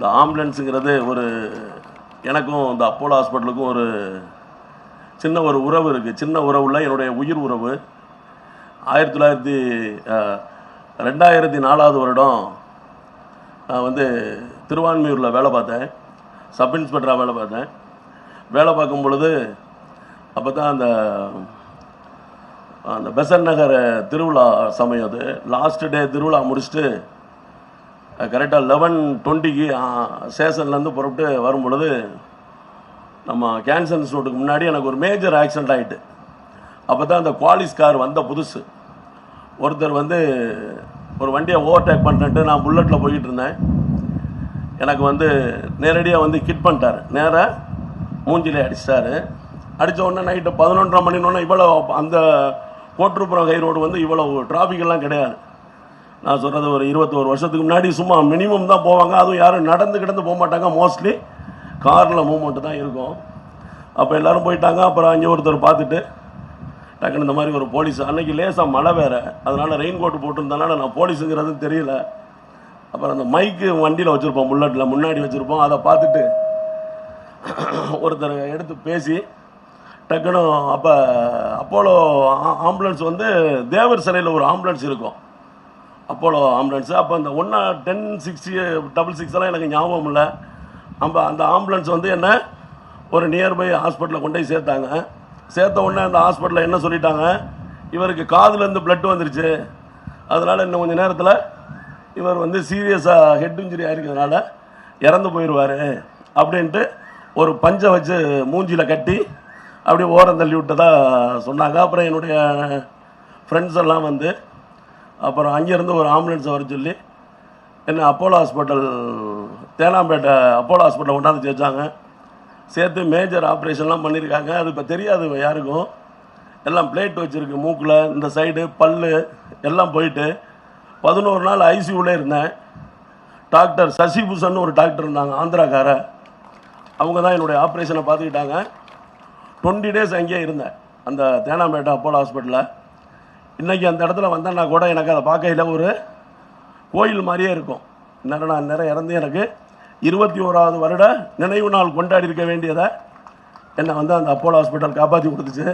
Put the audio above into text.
இந்த ஆம்புலன்ஸுங்கிறது ஒரு எனக்கும் இந்த அப்போலோ ஹாஸ்பிட்டலுக்கும் ஒரு சின்ன ஒரு உறவு இருக்குது. சின்ன உறவுல என்னுடைய உயிர் உறவு. 2004 வருடம் நான் வந்து திருவான்மியூரில் வேலை பார்த்தேன். சப் இன்ஸ்பெக்டராக வேலை பார்த்தேன். வேலை பார்க்கும் பொழுது அப்போ தான் அந்த பெசன் நகர் திருவிழா சமயம். அது லாஸ்ட் டே திருவிழா முடிச்சுட்டு கரெக்டாக 11:20க்கு ஸ்டேஷன்லேருந்து புறப்பட்டு வரும் பொழுது நம்ம கேன்சர் இன்ஸ்டியூட்டுக்கு முன்னாடி எனக்கு ஒரு மேஜர் ஆக்சிடென்ட் ஆகிட்டு. அப்போ தான் அந்த குவாலிஸ் கார் வந்த புதுசு. ஒருத்தர் வந்து ஒரு வண்டியை ஓவர்டேக் பண்ணிட்டு நான் புல்லட்டில் போய்கிட்டு இருந்தேன். எனக்கு வந்து நேரடியாக வந்து கிட் பண்ணிட்டார். நேராக மூஞ்சிலே அடிச்சிட்டாரு. அடித்த உடனே நைட்டு 11:30 மணினோடனே இவ்வளோ அந்த கோட்டூர்புரம் ஹை ரோடு வந்து இவ்வளோ டிராஃபிக்கெல்லாம் கிடையாது. நான் சொல்கிறது ஒரு 21 வருஷத்துக்கு முன்னாடி சும்மா மினிமம் தான் போவாங்க. அதுவும் யாரும் நடந்து கிடந்து போக மாட்டாங்க. மோஸ்ட்லி காரில் மூவ்மெண்ட்டு தான் இருக்கும். அப்போ எல்லோரும் போயிட்டாங்க. அப்புறம் அங்கே ஒருத்தர் பார்த்துட்டு டக்குன்னு இந்த மாதிரி ஒரு போலீஸ், அன்றைக்கி லேசாக மழை வேறு, அதனால் ரெயின் கோட்டு போட்டிருந்தனால நான் போலீஸுங்கிறது தெரியல. அப்புறம் அந்த மைக்கு வண்டியில் வச்சுருப்போம், புல்லட்டில் முன்னாடி வச்சுருப்போம். அதை பார்த்துட்டு ஒருத்தர் எடுத்து பேசி டக்குன்னு அப்போ அப்போலோ ஆம்புலன்ஸ் வந்து தேவர் சிலையில் ஒரு ஆம்புலன்ஸ் இருக்கும், அப்போலோ ஆம்புலன்ஸு. அப்போ அந்த 110-666 எனக்கு ஞாபகம் இல்லை. அந்த ஆம்புலன்ஸ் வந்து என்ன ஒரு நியர்பை ஹாஸ்பிட்டலில் கொண்டு போய் சேர்த்தாங்க. சேர்த்த உடனே அந்த ஹாஸ்பிட்டலில் என்ன சொல்லிட்டாங்க, இவருக்கு காதுலேருந்து பிளட் வந்துருச்சு, அதனால் இன்னும் கொஞ்சம் நேரத்தில் இவர் வந்து சீரியஸாக ஹெட் இன்ஜுரி ஆகிருக்கிறதுனால இறந்து போயிடுவார் அப்படின்ட்டு ஒரு பஞ்சை வச்சு மூஞ்சியில் கட்டி அப்படியே ஓரம் தள்ளி விட்டதா சொன்னாங்க. அப்புறம் என்னுடைய ஃப்ரெண்ட்ஸ் எல்லாம் வந்து அப்புறம் அங்கேருந்து ஒரு ஆம்புலன்ஸை வர சொல்லி என்ன அப்போலோ ஹாஸ்பிட்டல், தேனாம்பேட்டை அப்போலோ ஹாஸ்பிட்டலில் கொண்டாந்து சேர்த்தாங்க. சேர்த்து மேஜர் ஆப்ரேஷன்லாம் பண்ணியிருக்காங்க. அது இப்போ தெரியாது யாருக்கும். எல்லாம் பிளேட் வச்சுருக்கு மூக்கில், இந்த சைடு பல் எல்லாம் போயிட்டு 11 நாள் ஐசியூவில் இருந்தேன். டாக்டர் சசிபூஷன் ஒரு டாக்டர் இருந்தாங்க, ஆந்திராக்கார. அவங்க தான் என்னுடைய ஆப்ரேஷனை பார்த்துக்கிட்டாங்க. 20 டேஸ் அங்கேயே இருந்தேன் அந்த தேனாம்பேட்டை அப்போலோ ஹாஸ்பிட்டலில். இன்றைக்கி அந்த இடத்துல வந்தேன்னா கூட எனக்கு அதை பார்க்கையில் ஒரு கோயில் மாதிரியே இருக்கும். நான் நிறைய இறந்து எனக்கு 21வது வருட நினைவு நாள் கொண்டாடி இருக்க வேண்டியதை என்னை வந்து அந்த அப்போலோ ஹாஸ்பிட்டல் காப்பாற்றி கொடுத்துச்சு.